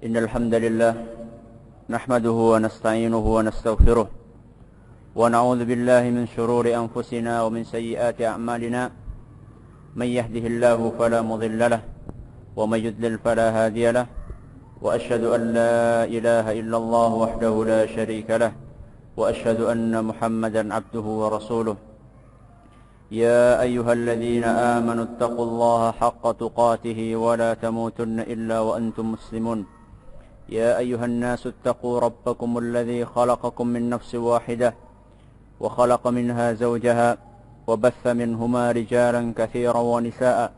إن الحمد لله نحمده ونستعينه ونستغفره ونعوذ بالله من شرور أنفسنا ومن سيئات أعمالنا من يهده الله فلا مضل له ومن يضلل فلا هادي له وأشهد أن لا إله إلا الله وحده لا شريك له وأشهد أن محمدا عبده ورسوله يا أيها الذين آمنوا اتقوا الله حق تقاته ولا تموتن إلا وأنتم مسلمون يا أيها الناس اتقوا ربكم الذي خلقكم من نفس واحدة وخلق منها زوجها وبث منهما رجالا كثيرا ونساء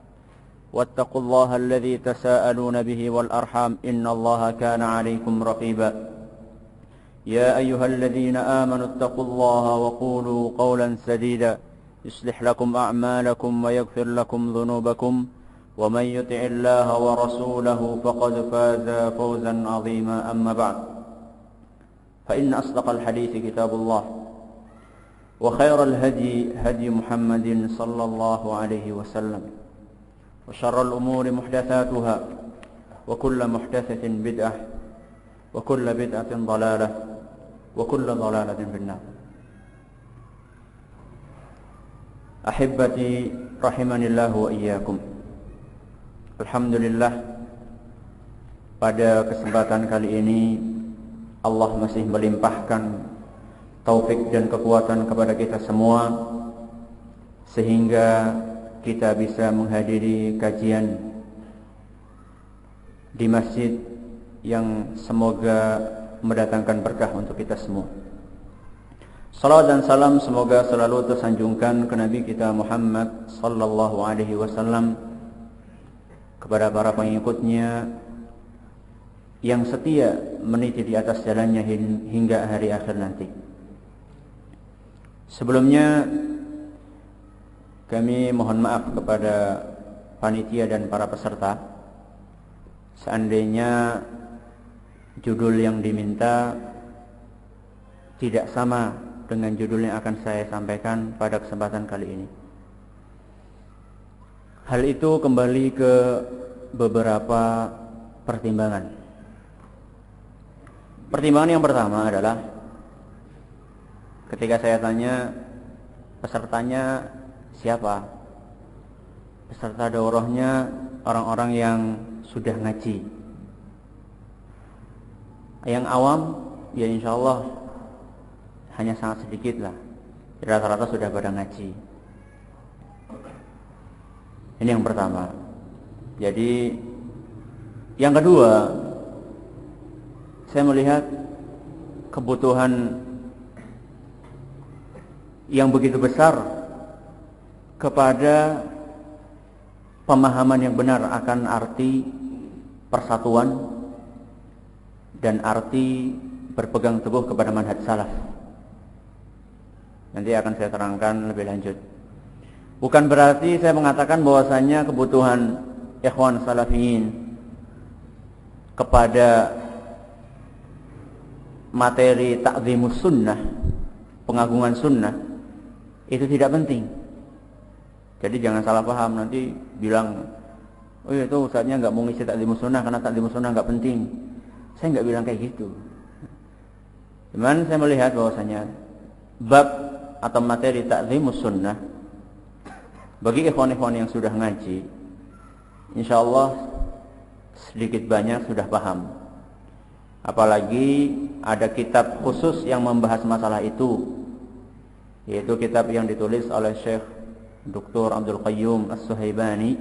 واتقوا الله الذي تساءلون به والأرحام إن الله كان عليكم رقيبا يا أيها الذين آمنوا اتقوا الله وقولوا قولا سديدا يصلح لكم أعمالكم ويغفر لكم ذنوبكم ومن يطع الله ورسوله فقد فاز فوزا عظيما أما بعد فإن أصدق الحديث كتاب الله وخير الهدي هدي محمد صلى الله عليه وسلم وشر الأمور محدثاتها وكل محدثة بدعة وكل بدعة ضلالة وكل ضلالة في النار. Ahibati rahimanillah wa iyyakum. Alhamdulillah, pada kesempatan kali ini Allah masih melimpahkan taufik dan kekuatan kepada kita semua sehingga kita bisa menghadiri kajian di masjid yang semoga mendatangkan berkah untuk kita semua. Salawat dan salam semoga selalu tersanjungkan ke Nabi kita Muhammad sallallahu alaihi wasallam, kepada para pengikutnya yang setia meniti di atas jalannya hingga hari akhir nanti. Sebelumnya kami mohon maaf kepada panitia dan para peserta seandainya judul yang diminta tidak sama dengan judul yang akan saya sampaikan pada kesempatan kali ini. Hal itu kembali ke beberapa pertimbangan. Pertimbangan yang pertama adalah ketika saya tanya pesertanya siapa, peserta daurahnya orang-orang yang sudah ngaji. Yang awam ya insya Allah hanya sangat sedikit lah, rata-rata sudah pada ngaji. Ini yang pertama. Jadi yang kedua, saya melihat kebutuhan yang begitu besar kepada pemahaman yang benar akan arti persatuan dan arti berpegang teguh kepada manhaj salaf. Nanti akan saya terangkan lebih lanjut. Bukan berarti saya mengatakan bahwasanya kebutuhan ikhwan salafiyin kepada materi ta'zimus sunnah, pengagungan sunnah, itu tidak penting. Jadi jangan salah paham, nanti bilang, oh itu ustadznya nggak mau ngisi ta'zimus sunnah karena ta'zimus sunnah nggak penting. Saya nggak bilang kayak gitu. Cuman saya melihat bahwasanya bab atau materi ta'zimus sunnah bagi ikhwan-ikhwan yang sudah ngaji, insyaallah sedikit banyak sudah paham. Apalagi ada kitab khusus yang membahas masalah itu, yaitu kitab yang ditulis oleh Syekh Dr. Abdul Qayyum As-Suhaibani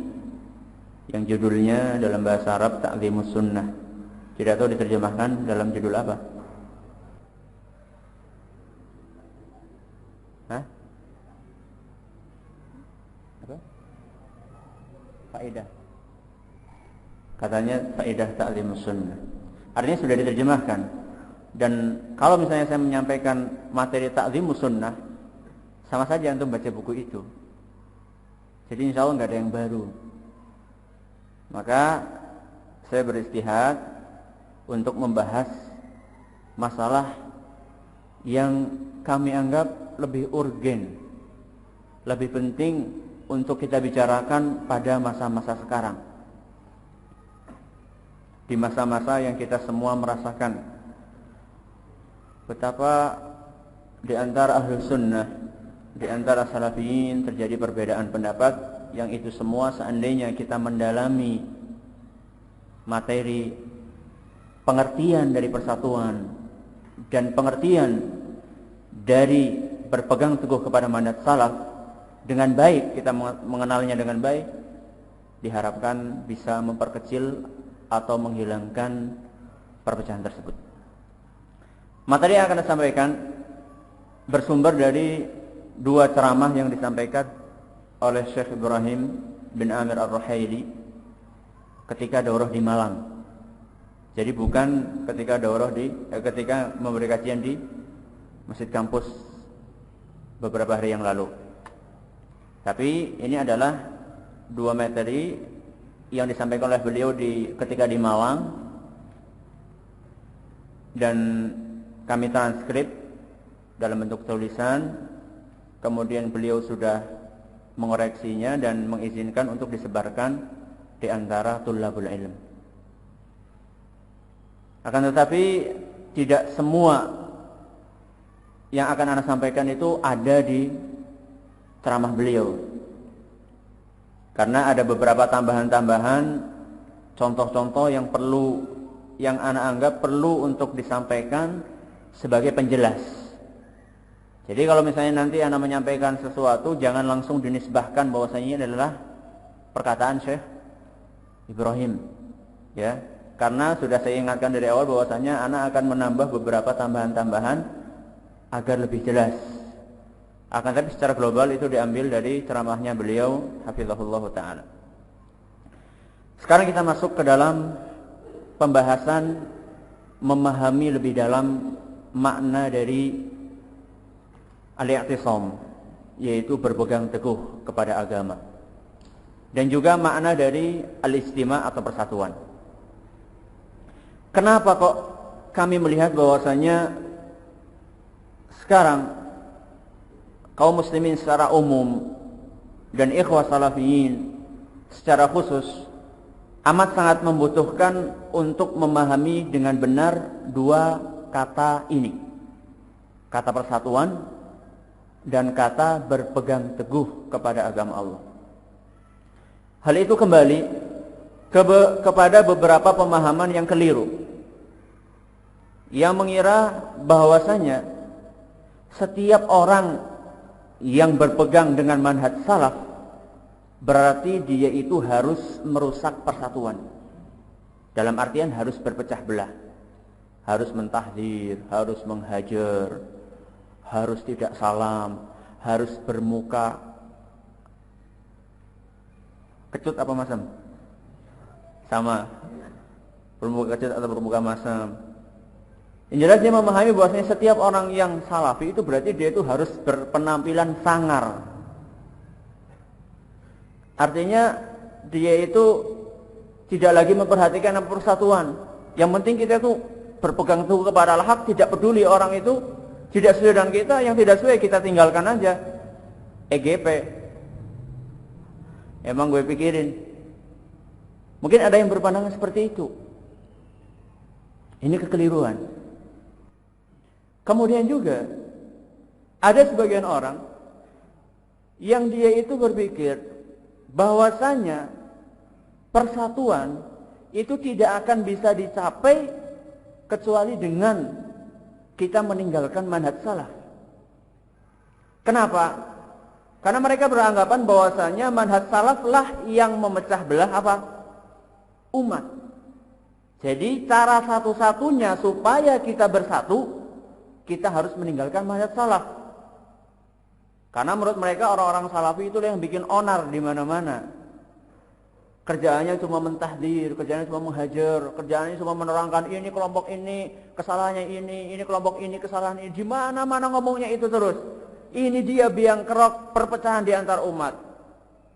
yang judulnya dalam bahasa Arab Ta'zimus Sunnah. Tidak tahu diterjemahkan dalam judul apa? Faedah. Katanya faedah ta'zimus sunnah. Artinya sudah diterjemahkan. Dan kalau misalnya saya menyampaikan materi ta'zimus sunnah, sama saja untuk baca buku itu. Jadi insya Allah nggak ada yang baru. Maka saya beristihad untuk membahas masalah yang kami anggap lebih urgen, lebih penting untuk kita bicarakan pada masa-masa sekarang. di masa-masa yang kita semua merasakan betapa di antara ahlu sunnah, di antara salafiyin terjadi perbedaan pendapat, yang itu semua seandainya kita mendalami materi pengertian dari persatuan dan pengertian dari berpegang teguh kepada manhaj salaf dengan baik, kita mengenalnya dengan baik, diharapkan bisa memperkecil atau menghilangkan perpecahan tersebut. Materi yang akan disampaikan bersumber dari dua ceramah yang disampaikan oleh Syekh Ibrahim bin Amir Ar-Ruhaili ketika daurah di Malang. Jadi bukan ketika ketika memberi kajian di Masjid Kampus beberapa hari yang lalu. Tapi ini adalah dua materi yang disampaikan oleh beliau ketika di Malang, dan kami transkrip dalam bentuk tulisan. Kemudian beliau sudah mengoreksinya dan mengizinkan untuk disebarkan di antara thullabul ilm. Akan tetapi tidak semua yang akan Anda sampaikan itu ada di ceramah beliau, karena ada beberapa tambahan-tambahan contoh-contoh yang Anda anggap perlu untuk disampaikan sebagai penjelas. Jadi kalau misalnya nanti Anda menyampaikan sesuatu, jangan langsung dinisbahkan bahwasanya ini adalah perkataan Syekh Ibrahim, ya. Karena sudah saya ingatkan dari awal bahwasanya Anda akan menambah beberapa tambahan-tambahan agar lebih jelas. Akan tapi secara global itu diambil dari ceramahnya beliau, hafizahullah ta'ala. Sekarang kita masuk ke dalam pembahasan memahami lebih dalam makna dari al-i'tisam, yaitu berpegang teguh kepada agama, dan juga makna dari al-istima atau persatuan. Kenapa kok kami melihat bahwasanya sekarang kaum muslimin secara umum dan ikhwah salafiyin secara khusus amat sangat membutuhkan untuk memahami dengan benar dua kata ini, kata persatuan dan kata berpegang teguh kepada agama Allah. Hal itu kembali kepada beberapa pemahaman yang keliru, yang mengira bahwasanya setiap orang yang berpegang dengan manhaj salaf berarti dia itu harus merusak persatuan, dalam artian harus berpecah belah, harus mentahdir, harus menghajar, harus tidak salam, harus bermuka kecut apa masam? Sama, bermuka kecut atau bermuka masam. Yang jelas dia memahami bahwasanya setiap orang yang salafi itu berarti dia itu harus berpenampilan sangar. Artinya dia itu tidak lagi memperhatikan persatuan. Yang penting kita itu berpegang teguh kepada al-haq, tidak peduli orang itu tidak sesuai dengan kita, yang tidak sesuai kita tinggalkan aja. EGP. Emang gue pikirin. Mungkin ada yang berpandangan seperti itu. Ini kekeliruan. Kemudian juga ada sebagian orang yang dia itu berpikir bahwasanya persatuan itu tidak akan bisa dicapai kecuali dengan kita meninggalkan manhaj salaf. Kenapa? Karena mereka beranggapan bahwasanya manhaj salaf lah yang memecah belah apa? Umat. Jadi cara satu-satunya supaya kita bersatu, kita harus meninggalkan manhaj salaf. Karena menurut mereka orang-orang salafi itu yang bikin onar di mana-mana. Kerjaannya cuma mentahdir, kerjaannya cuma menghajar, kerjaannya cuma menerangkan ini kelompok ini kesalahannya ini kelompok ini kesalahan ini. Di mana-mana ngomongnya itu terus. Ini dia biang kerok perpecahan di antar umat.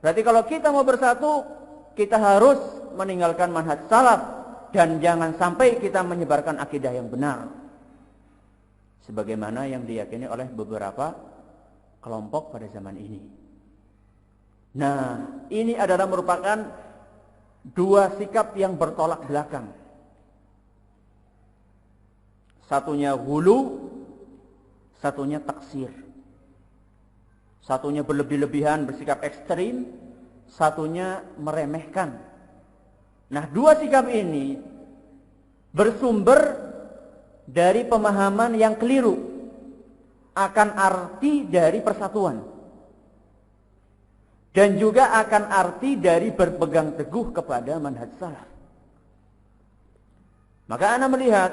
Berarti kalau kita mau bersatu, kita harus meninggalkan manhaj salaf dan jangan sampai kita menyebarkan akidah yang benar, sebagaimana yang diyakini oleh beberapa kelompok pada zaman ini. Nah, ini adalah merupakan dua sikap yang bertolak belakang. Satunya hulu, satunya taksir. Satunya berlebih-lebihan, bersikap ekstrim, satunya meremehkan. Nah, dua sikap ini bersumber dari pemahaman yang keliru akan arti dari persatuan. Dan juga akan arti dari berpegang teguh kepada manhaj salaf. Maka ana melihat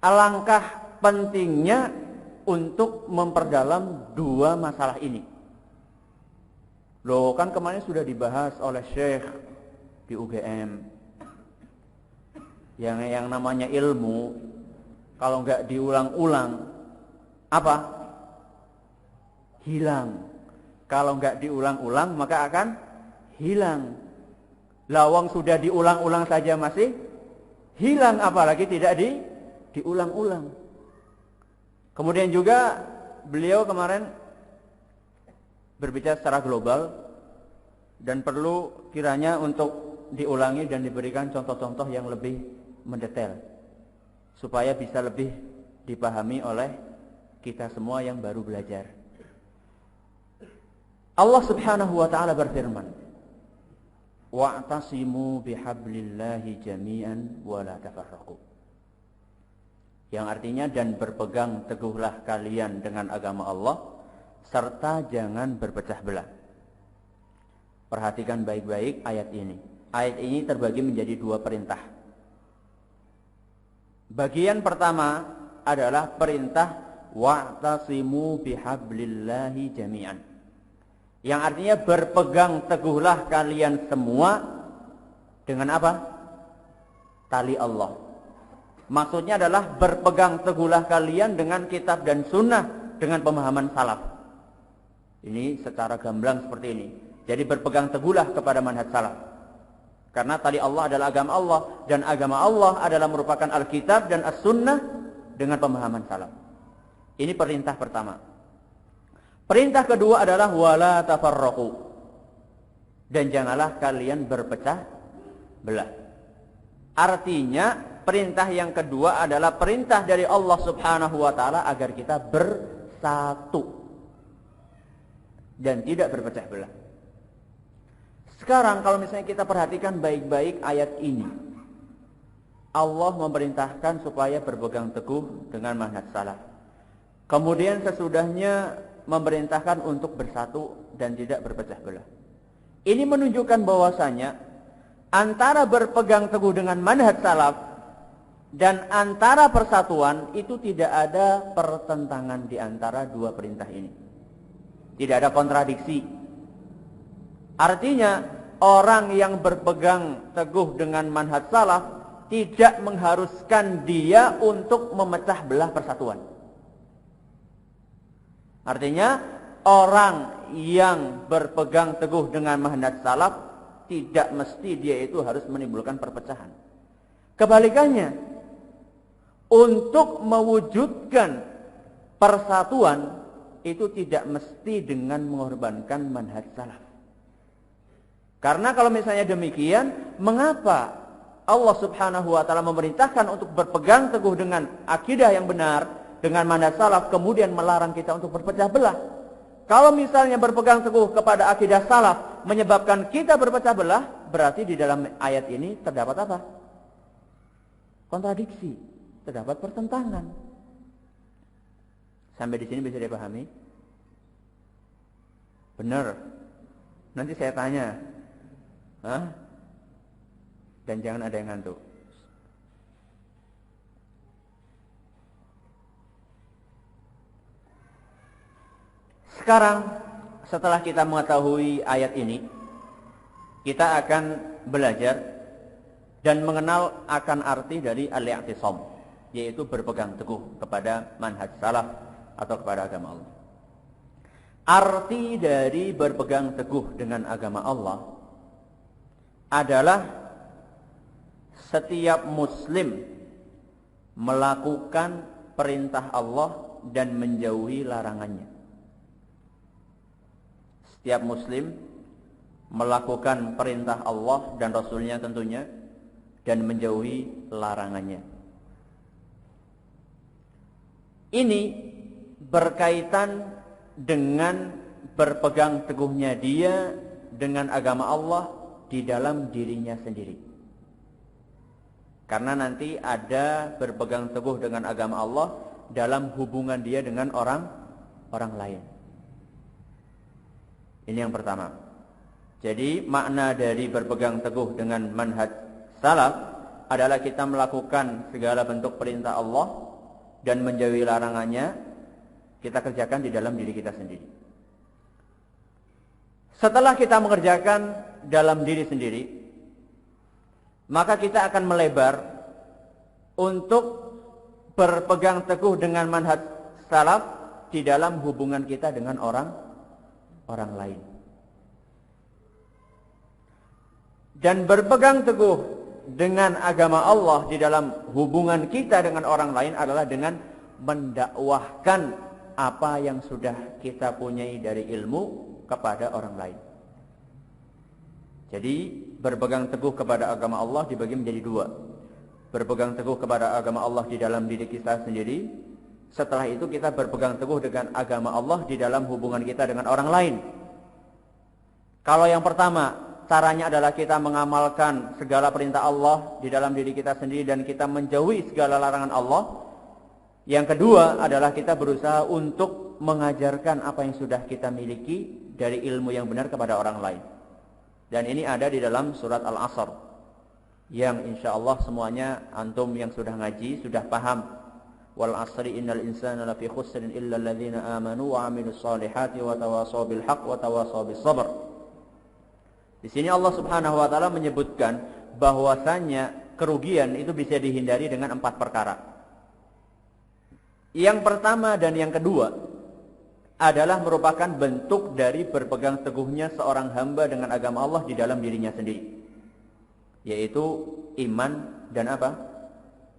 alangkah pentingnya untuk memperdalam dua masalah ini. Loh, kan kemarin sudah dibahas oleh Syekh di UGM. Yang namanya ilmu, kalau nggak diulang-ulang, apa? Hilang. Kalau nggak diulang-ulang, maka akan hilang. Lawang sudah diulang-ulang saja masih hilang, apalagi tidak diulang-ulang. Kemudian juga beliau kemarin berbicara secara global dan perlu kiranya untuk diulangi dan diberikan contoh-contoh yang lebih mendetail supaya bisa lebih dipahami oleh kita semua yang baru belajar. Allah Subhanahu wa taala berfirman, "Wa'tasimu bihablillahi jami'an wa la tafarraqu." Yang artinya, dan berpegang teguhlah kalian dengan agama Allah serta jangan berpecah belah. Perhatikan baik-baik ayat ini. Ayat ini terbagi menjadi dua perintah. Bagian pertama adalah perintah wa'tasimu bihablillahi jami'an. Yang artinya berpegang teguhlah kalian semua dengan apa? Tali Allah. Maksudnya adalah berpegang teguhlah kalian dengan kitab dan sunnah, dengan pemahaman salaf. Ini secara gamblang seperti ini. Jadi berpegang teguhlah kepada manhaj salaf. Karena tali Allah adalah agama Allah, dan agama Allah adalah merupakan Alkitab dan As-Sunnah dengan pemahaman salaf. Ini perintah pertama. Perintah kedua adalah wala tafarraqu. Dan janganlah kalian berpecah belah. Artinya perintah yang kedua adalah perintah dari Allah Subhanahu wa taala agar kita bersatu dan tidak berpecah belah. Sekarang kalau misalnya kita perhatikan baik-baik ayat ini, Allah memerintahkan supaya berpegang teguh dengan manhaj salaf. Kemudian sesudahnya memerintahkan untuk bersatu dan tidak berpecah belah. Ini menunjukkan bahwasanya antara berpegang teguh dengan manhaj salaf dan antara persatuan itu tidak ada pertentangan di antara dua perintah ini. Tidak ada kontradiksi. Artinya orang yang berpegang teguh dengan manhaj salaf tidak mengharuskan dia untuk memecah belah persatuan. Artinya orang yang berpegang teguh dengan manhaj salaf tidak mesti dia itu harus menimbulkan perpecahan. Kebalikannya, untuk mewujudkan persatuan itu tidak mesti dengan mengorbankan manhaj salaf. Karena kalau misalnya demikian, mengapa Allah Subhanahu wa taala memerintahkan untuk berpegang teguh dengan akidah yang benar, dengan manhaj salaf, kemudian melarang kita untuk berpecah belah? Kalau misalnya berpegang teguh kepada akidah salaf menyebabkan kita berpecah belah, berarti di dalam ayat ini terdapat apa? Kontradiksi, terdapat pertentangan. Sampai di sini bisa dipahami? Benar. Nanti saya tanya. Hah? Dan jangan ada yang ngantuk. Sekarang setelah kita mengetahui ayat ini, kita akan belajar dan mengenal akan arti dari al-i'tisam, yaitu berpegang teguh kepada manhaj salaf atau kepada agama Allah. Arti dari berpegang teguh dengan agama Allah adalah setiap muslim melakukan perintah Allah dan menjauhi larangannya. Setiap muslim melakukan perintah Allah dan Rasulnya tentunya, dan menjauhi larangannya. Ini berkaitan dengan berpegang teguhnya dia dengan agama Allah di dalam dirinya sendiri. Karena nanti ada berpegang teguh dengan agama Allah dalam hubungan dia dengan orang lain. Ini yang pertama. Jadi makna dari berpegang teguh dengan manhaj salaf adalah kita melakukan segala bentuk perintah Allah dan menjauhi larangannya, kita kerjakan di dalam diri kita sendiri. Setelah kita mengerjakan dalam diri sendiri, maka kita akan melebar untuk berpegang teguh dengan manhaj salaf di dalam hubungan kita dengan orang lain. Dan berpegang teguh dengan agama Allah di dalam hubungan kita dengan orang lain adalah dengan mendakwahkan apa yang sudah kita punyai dari ilmu kepada orang lain. Jadi berpegang teguh kepada agama Allah dibagi menjadi dua. Berpegang teguh kepada agama Allah di dalam diri kita sendiri. Setelah itu kita berpegang teguh dengan agama Allah di dalam hubungan kita dengan orang lain. Kalau yang pertama, caranya adalah kita mengamalkan segala perintah Allah di dalam diri kita sendiri dan kita menjauhi segala larangan Allah. Yang kedua adalah kita berusaha untuk mengajarkan apa yang sudah kita miliki dari ilmu yang benar kepada orang lain. Dan ini ada di dalam surat Al-Asr, yang insya Allah semuanya antum yang sudah ngaji sudah paham. Wal asri innal insana lafi khusrin illa alladhina amanu wa amilus solihati wa tawasaw bil haqq wa tawasaw bis sabr. Di sini Allah Subhanahu wa taala menyebutkan bahwasanya kerugian itu bisa dihindari dengan 4 perkara. Yang pertama dan yang kedua adalah merupakan bentuk dari berpegang teguhnya seorang hamba dengan agama Allah di dalam dirinya sendiri, yaitu iman dan apa?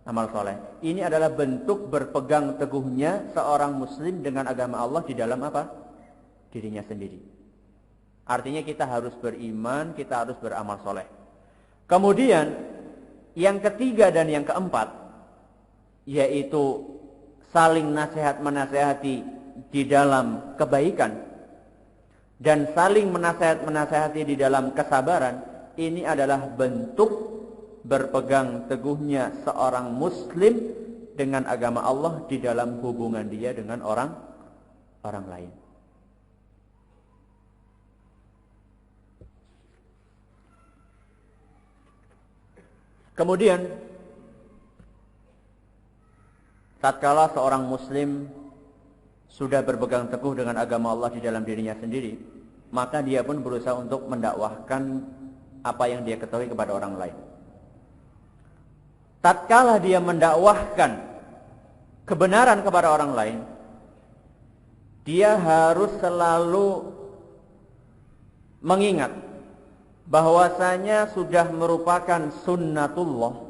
Amal soleh. Ini adalah bentuk berpegang teguhnya seorang muslim dengan agama Allah di dalam apa? Dirinya sendiri. Artinya kita harus beriman, kita harus beramal soleh. Kemudian yang ketiga dan yang keempat, yaitu saling nasihat menasehati di dalam kebaikan dan saling menasehati di dalam kesabaran. Ini adalah bentuk berpegang teguhnya seorang muslim dengan agama Allah di dalam hubungan dia dengan orang lain. Kemudian tatkala seorang muslim sudah berpegang teguh dengan agama Allah di dalam dirinya sendiri, maka dia pun berusaha untuk mendakwahkan apa yang dia ketahui kepada orang lain. Tatkala dia mendakwahkan kebenaran kepada orang lain, dia harus selalu mengingat bahwasanya sudah merupakan sunnatullah.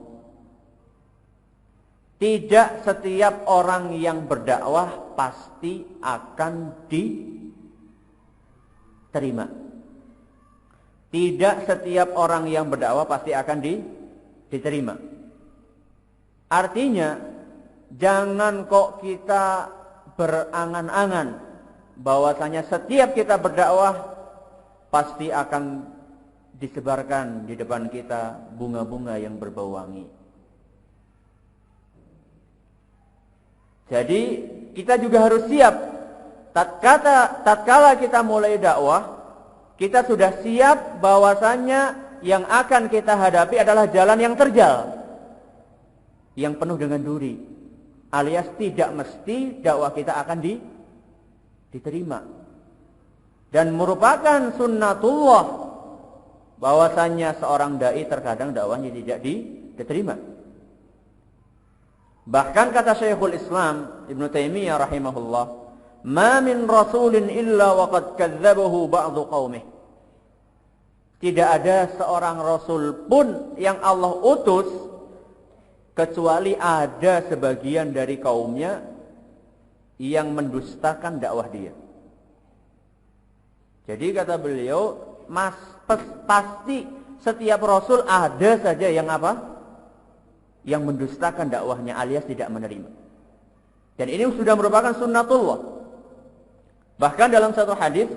Tidak setiap orang yang berdakwah pasti akan diterima. Tidak setiap orang yang berdakwah pasti akan diterima. Artinya, jangan kok kita berangan-angan bahwasanya setiap kita berdakwah pasti akan disebarkan di depan kita bunga-bunga yang berbau wangi. Jadi kita juga harus siap. Tatkala kita mulai dakwah, kita sudah siap bahwasanya yang akan kita hadapi adalah jalan yang terjal, yang penuh dengan duri, alias tidak mesti dakwah kita akan diterima. Dan merupakan sunnatullah bahwasanya seorang dai terkadang dakwahnya tidak diterima. Bahkan kata Syekhul Islam Ibnu Taimiyah rahimahullah, "Ma min rasulin illa waqad kadzdzabahu ba'du qaumih." Tidak ada seorang rasul pun yang Allah utus kecuali ada sebagian dari kaumnya yang mendustakan dakwah dia. Jadi kata beliau, pasti setiap rasul ada saja yang apa? Yang mendustakan dakwahnya alias tidak menerima. Dan ini sudah merupakan sunnatullah. Bahkan dalam satu hadis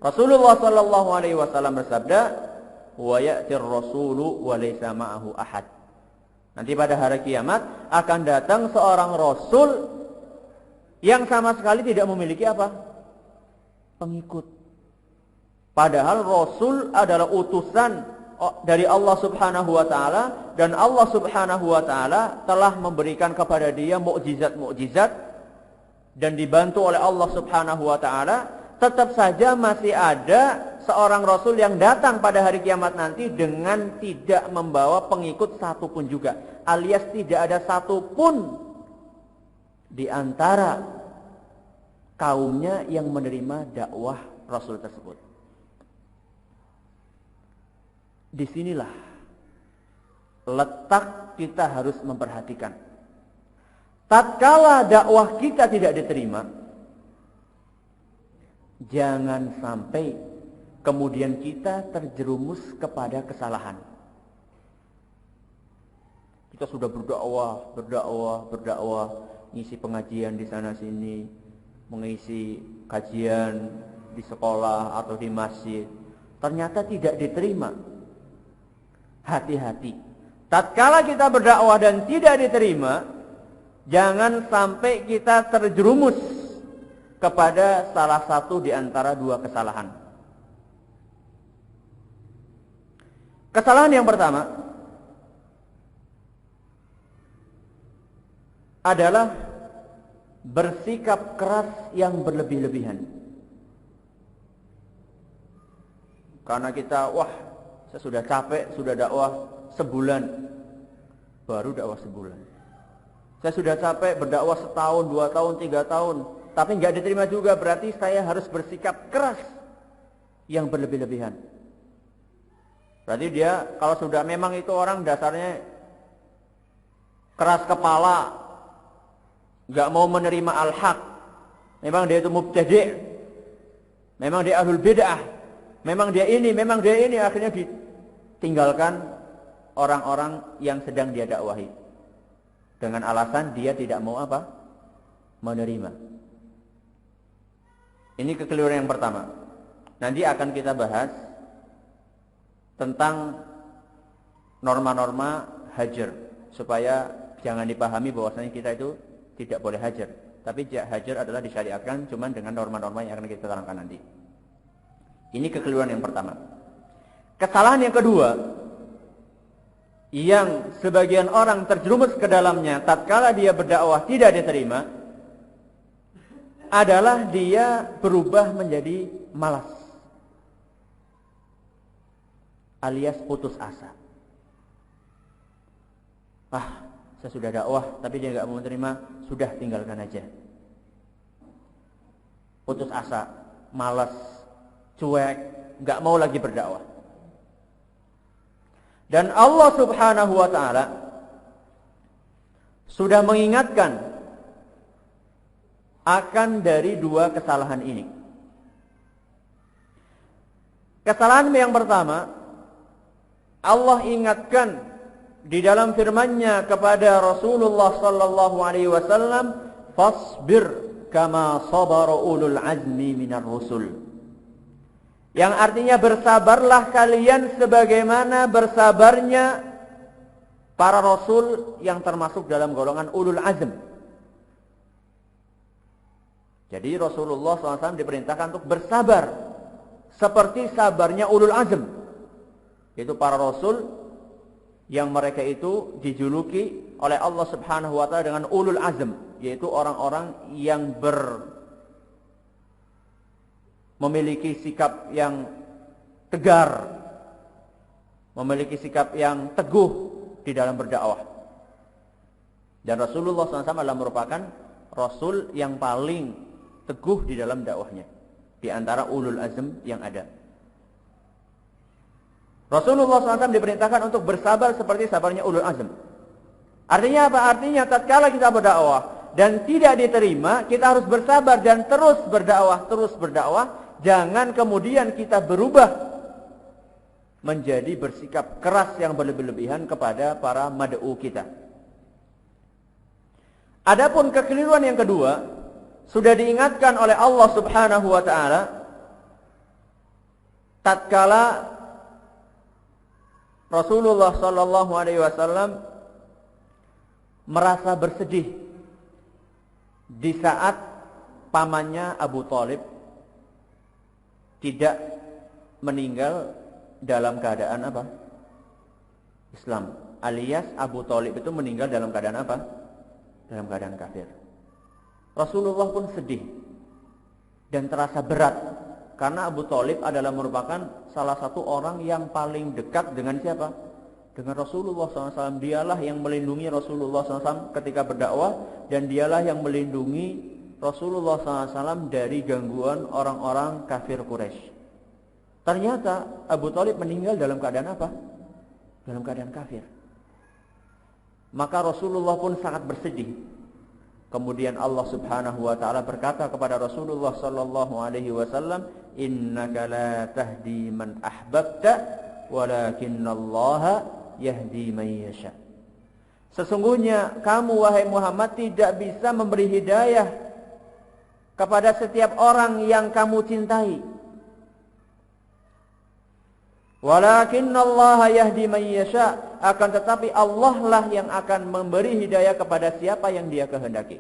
Rasulullah sallallahu alaihi wasallam bersabda, "Wa ya'tir rasulu wa laysa ma'ahu ahad." Nanti pada hari kiamat akan datang seorang rasul yang sama sekali tidak memiliki apa? Pengikut. Padahal rasul adalah utusan dari Allah Subhanahu wa taala, dan Allah Subhanahu wa taala telah memberikan kepada dia mukjizat-mukjizat dan dibantu oleh Allah Subhanahu wa taala. Tetap saja masih ada seorang rasul yang datang pada hari kiamat nanti dengan tidak membawa pengikut satupun juga, alias tidak ada satupun di antara kaumnya yang menerima dakwah rasul tersebut. Disinilah letak kita harus memperhatikan. Tatkala dakwah kita tidak diterima, jangan sampai kemudian kita terjerumus kepada kesalahan. Kita sudah berdakwah, ngisi pengajian di sana sini, mengisi kajian di sekolah atau di masjid, ternyata tidak diterima. Hati-hati. Tatkala kita berdakwah dan tidak diterima, jangan sampai kita terjerumus kepada salah satu di antara dua kesalahan. Kesalahan yang pertama adalah bersikap keras yang berlebih-lebihan. Karena kita, saya sudah capek, sudah dakwah sebulan, baru dakwah sebulan. Saya sudah capek berdakwah setahun, 2 tahun, 3 tahun, tapi nggak diterima juga, berarti saya harus bersikap keras yang berlebih-lebihan. Berarti dia kalau sudah memang itu orang dasarnya keras kepala, nggak mau menerima al-haq, memang dia itu mubtadi', memang dia ahlul bid'ah, memang dia ini, akhirnya ditinggalkan orang-orang yang sedang dia dakwahi dengan alasan dia tidak mau apa? Menerima. Ini kekeliruan yang pertama. Nanti akan kita bahas tentang norma-norma hajar, supaya jangan dipahami bahwasanya kita itu tidak boleh hajar. Tapi hajar adalah disyariatkan cuman dengan norma-norma yang akan kita terangkan nanti. Ini kekeliruan yang pertama. Kesalahan yang kedua yang sebagian orang terjerumus ke dalamnya tatkala dia berdakwah tidak diterima adalah dia berubah menjadi malas, alias putus asa. Saya sudah dakwah tapi dia nggak mau menerima, sudah tinggalkan aja. Putus asa, malas, cuek, nggak mau lagi berdakwah. Dan Allah Subhanahu wa taala sudah mengingatkan akan dari dua kesalahan ini. Kesalahan yang pertama, Allah ingatkan di dalam firman-Nya kepada Rasulullah sallallahu alaihi wasallam, "Fasbir kama sabara ulul azmi minar rusul." Yang artinya bersabarlah kalian sebagaimana bersabarnya para rasul yang termasuk dalam golongan ulul azm. Jadi Rasulullah SAW diperintahkan untuk bersabar seperti sabarnya ulul azm, yaitu para rasul yang mereka itu dijuluki oleh Allah Subhanahu wa taala dengan ulul azm, yaitu orang-orang yang memiliki sikap yang tegar, memiliki sikap yang teguh di dalam berdakwah. Dan Rasulullah SAW adalah merupakan Rasul yang paling teguh di dalam dakwahnya di antara ulul azm yang ada. Rasulullah SAW diperintahkan untuk bersabar seperti sabarnya ulul azm. Artinya apa? Artinya tatkala kita berdakwah dan tidak diterima, kita harus bersabar dan terus berdakwah. Jangan kemudian kita berubah menjadi bersikap keras yang berlebih-lebihan kepada para mad'u kita. Adapun kekeliruan yang kedua, sudah diingatkan oleh Allah Subhanahu wa taala tatkala Rasulullah sallallahu alaihi wasallam merasa bersedih di saat pamannya Abu Thalib tidak meninggal dalam keadaan apa? Islam. Alias Abu Thalib itu meninggal dalam keadaan apa? Dalam keadaan kafir. Rasulullah pun sedih dan terasa berat karena Abu Thalib adalah merupakan salah satu orang yang paling dekat dengan siapa? Dengan Rasulullah SAW. Dialah yang melindungi Rasulullah SAW ketika berdakwah, dan dialah yang melindungi Rasulullah SAW dari gangguan orang-orang kafir Quraisy. Ternyata Abu Thalib meninggal dalam keadaan apa? Dalam keadaan kafir. Maka Rasulullah pun sangat bersedih. Kemudian Allah Subhanahu wa taala berkata kepada Rasulullah sallallahu alaihi wasallam, "Innaka la tahdi man ahbabta, walakinnallaha yahdi man yasha." Sesungguhnya kamu wahai Muhammad tidak bisa memberi hidayah kepada setiap orang yang kamu cintai. Walakinnallaha yahdi man yasha, akan tetapi Allah lah yang akan memberi hidayah kepada siapa yang Dia kehendaki.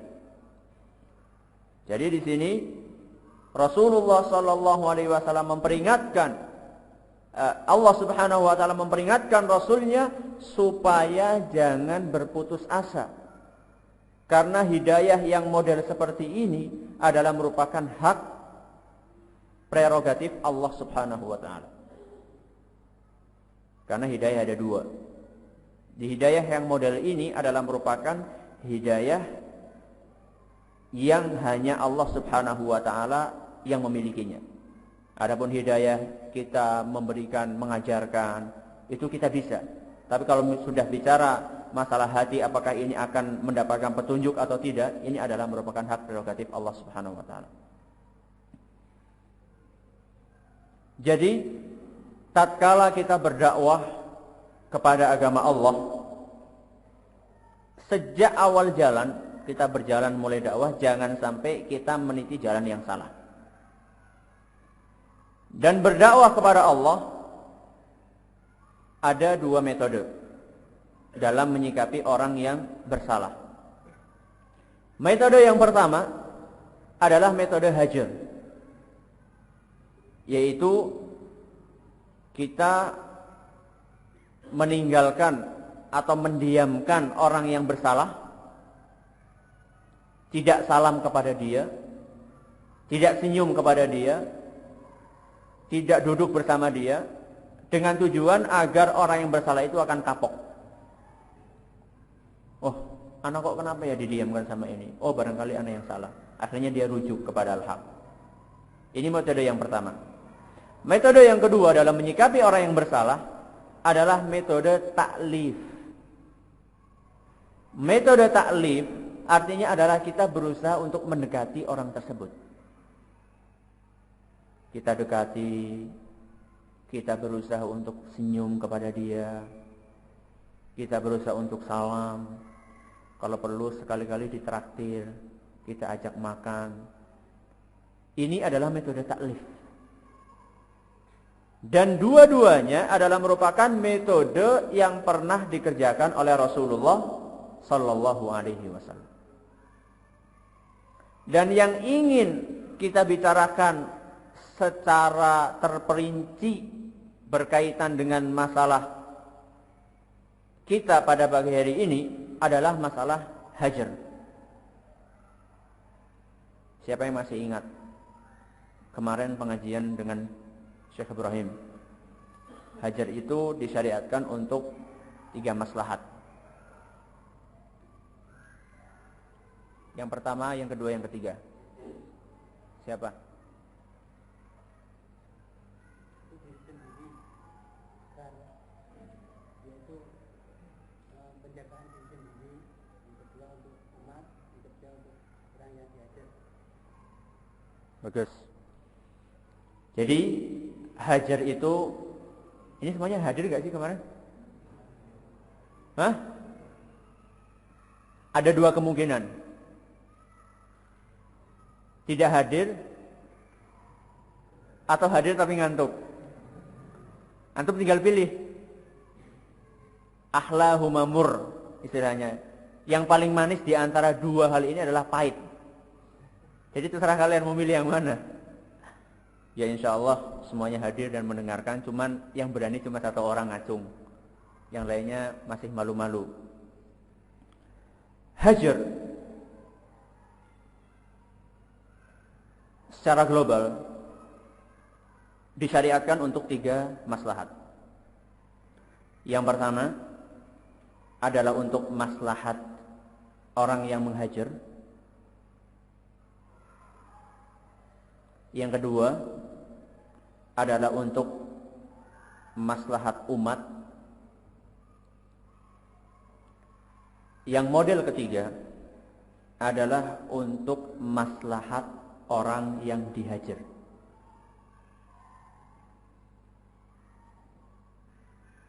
Jadi di sini Rasulullah sallallahu alaihi wasallam memperingatkan, Allah Subhanahu wa taala memperingatkan Rasulnya supaya jangan berputus asa. Karena hidayah yang model seperti ini adalah merupakan hak prerogatif Allah Subhanahu wa taala. Karena hidayah ada dua. Di hidayah yang model ini adalah merupakan hidayah yang hanya Allah Subhanahu wa taala yang memilikinya. Adapun hidayah kita memberikan, mengajarkan, itu kita bisa. Tapi kalau sudah bicara masalah hati, apakah ini akan mendapatkan petunjuk atau tidak, ini adalah merupakan hak prerogatif Allah Subhanahu wa taala. Jadi tatkala kita berdakwah kepada agama Allah, sejak awal jalan kita berjalan mulai dakwah, jangan sampai kita meniti jalan yang salah. Dan berdakwah kepada Allah ada dua metode dalam menyikapi orang yang bersalah. Metode yang pertama adalah metode hajar, yaitu kita meninggalkan atau mendiamkan orang yang bersalah, tidak salam kepada dia, tidak senyum kepada dia, tidak duduk bersama dia, dengan tujuan agar orang yang bersalah itu akan kapok. Oh, anak kok kenapa ya didiamkan sama ini? Oh, barangkali anak yang salah. Akhirnya dia rujuk kepada al-haq. Ini metode yang pertama. Metode yang kedua dalam menyikapi orang yang bersalah adalah metode taklif. Metode taklif artinya adalah kita berusaha untuk mendekati orang tersebut. Kita dekati, kita berusaha untuk senyum kepada dia, kita berusaha untuk salam. Kalau perlu sekali-kali ditraktir, kita ajak makan. Ini adalah metode taklif. Dan dua-duanya adalah merupakan metode yang pernah dikerjakan oleh Rasulullah sallallahu alaihi wasallam. Dan yang ingin kita bicarakan secara terperinci berkaitan dengan masalah kita pada pagi hari ini adalah masalah hajar. Siapa yang masih ingat kemarin pengajian dengan Syekh Ibrahim? Hajar itu disyariatkan untuk 3 maslahat. Yang pertama, yang kedua, yang ketiga. Siapa? Yaitu penjagaan diri sendiri, yang kedua untuk umat, yang ketiga untuk orang yang dihajar. Bagus. Jadi hajar itu, ini semuanya hadir gak sih kemarin? Hah? Ada 2 kemungkinan. tidak hadir, atau hadir tapi ngantuk? Antum tinggal pilih. Ahlahuma mur, istilahnya. Yang paling manis di antara dua hal ini adalah pahit. Jadi terserah kalian memilih yang mana. Ya insya Allah semuanya hadir dan mendengarkan. Cuman yang berani cuma satu orang ngacung. Yang lainnya masih malu-malu. Hajar secara global disyariatkan untuk 3 maslahat. Yang pertama adalah untuk maslahat orang yang menghajar. Yang kedua adalah untuk maslahat umat. Yang model ketiga adalah untuk maslahat orang yang dihajar.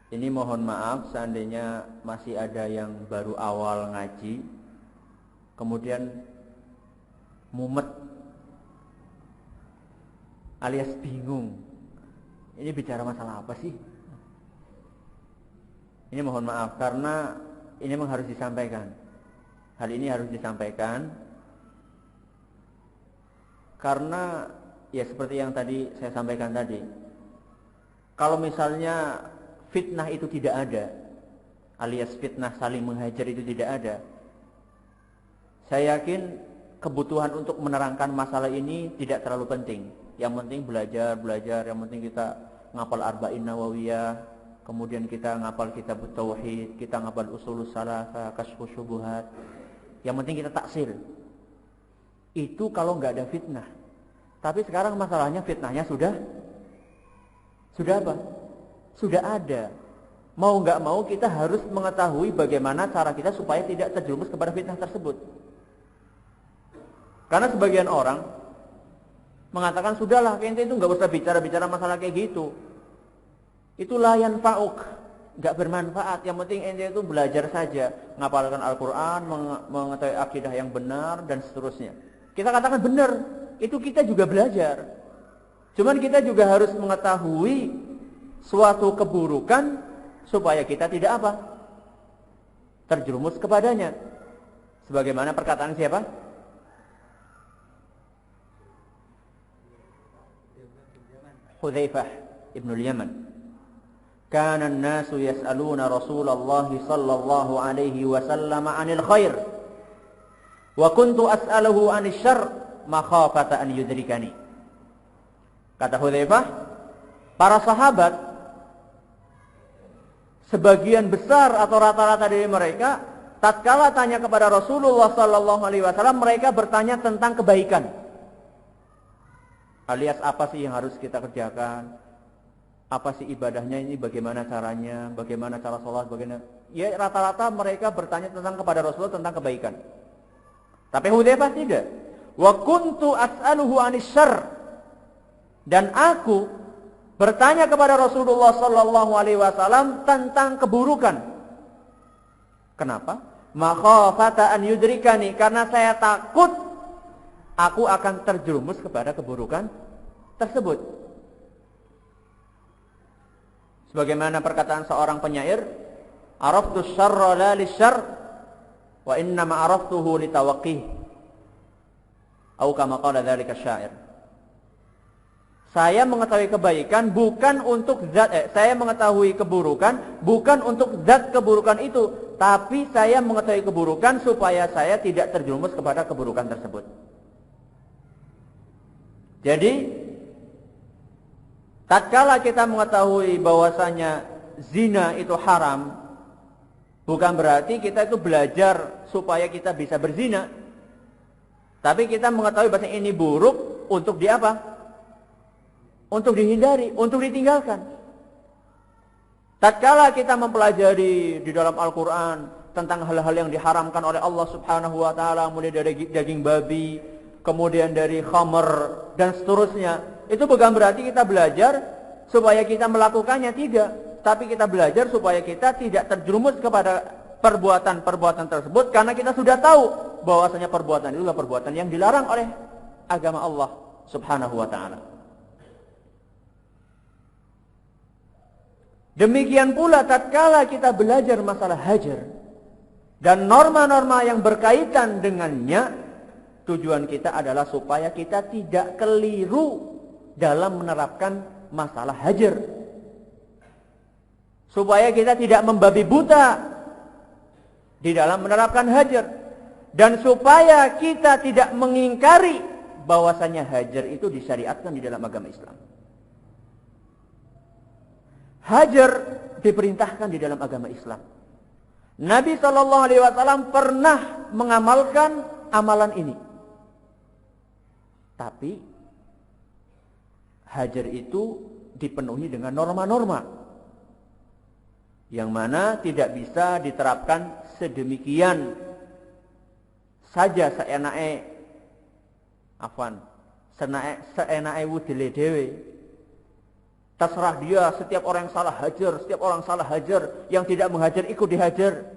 Ini mohon maaf seandainya masih ada yang baru awal ngaji, kemudian mumet alias bingung. Ini bicara masalah apa sih? Ini mohon maaf karena ini memang harus disampaikan. Hal ini harus disampaikan karena ya seperti yang tadi saya sampaikan tadi. Kalau misalnya fitnah itu tidak ada, alias fitnah saling menghajar itu tidak ada, saya yakin kebutuhan untuk menerangkan masalah ini tidak terlalu penting. Yang penting belajar, yang penting kita ngapal Arba'in Nawawiyah, kemudian kita ngapal kitab Tauhid, kita ngapal Ushulus Salasah, Kasyfus Syubuhat. Yang penting kita taksir. Itu kalau nggak ada fitnah. Tapi sekarang masalahnya fitnahnya sudah apa? Sudah ada. Mau nggak mau kita harus mengetahui bagaimana cara kita supaya tidak terjerumus kepada fitnah tersebut. Karena sebagian orang mengatakan sudahlah, ente itu nggak usah bicara masalah kayak gitu. Itulah yang fa'uk, nggak bermanfaat. Yang penting ente itu belajar saja, ngapalkan Al-Quran, mengetahui akidah yang benar dan seterusnya. Kita katakan benar, itu kita juga belajar. Cuman kita juga harus mengetahui suatu keburukan supaya kita tidak apa? Terjerumus kepadanya. Sebagaimana perkataan siapa? Hudzaifah ibnul Yaman. Kana an-nasu yas'aluna Rasulullah sallallahu alaihi wasallam 'anil khair wa kuntu as'aluhu 'anil syarr makhafata an yudrikani. Kata Hudzaifah, para sahabat sebagian besar atau rata-rata dari mereka tatkala tanya kepada Rasulullah sallallahu alaihi wasallam, mereka bertanya tentang kebaikan. Alias apa sih yang harus kita kerjakan? Apa sih ibadahnya ini, bagaimana caranya, bagaimana cara sholat, bagaimana. Ya rata-rata mereka bertanya kepada Rasulullah tentang kebaikan. Tapi Hudzaifah tidak. Wa kuntu as'aluhu 'anis syarr. Dan aku bertanya kepada Rasulullah sallallahu alaihi wasallam tentang keburukan. Kenapa? Makhafata an yudrikani, karena saya takut aku akan terjerumus kepada keburukan tersebut. Sebagaimana perkataan seorang penyair, araftu syarra la lisyarr wa innama araftuhu litawaqih. Atau kama qala dzalika syair. Saya mengetahui kebaikan bukan untuk zat saya mengetahui keburukan bukan untuk zat keburukan itu, tapi saya mengetahui keburukan supaya saya tidak terjerumus kepada keburukan tersebut. Jadi tatkala kita mengetahui bahwasanya zina itu haram, bukan berarti kita itu belajar supaya kita bisa berzina. Tapi kita mengetahui bahwa ini buruk untuk di apa? Untuk dihindari, untuk ditinggalkan. Tatkala kita mempelajari di dalam Al-Quran tentang hal-hal yang diharamkan oleh Allah Subhanahu wa taala, mulai dari daging babi, kemudian dari khamr dan seterusnya, itu bukan berarti kita belajar supaya kita melakukannya, tidak. Tapi kita belajar supaya kita tidak terjerumus kepada perbuatan-perbuatan tersebut, karena kita sudah tahu bahwasanya perbuatan itu adalah perbuatan yang dilarang oleh agama Allah Subhanahu wa ta'ala. Demikian pula tatkala kita belajar masalah hajar dan norma-norma yang berkaitan dengannya, tujuan kita adalah supaya kita tidak keliru dalam menerapkan masalah hajar. Supaya kita tidak membabi buta di dalam menerapkan hajar. Dan supaya kita tidak mengingkari bahwasanya hajar itu disyariatkan di dalam agama Islam. Hajar diperintahkan di dalam agama Islam. Nabi SAW pernah mengamalkan amalan ini. Tapi hajar itu dipenuhi dengan norma-norma yang mana tidak bisa diterapkan sedemikian saja seenake wudile dhewe. Terserah dia, setiap orang salah hajar, yang tidak menghajar ikut dihajar.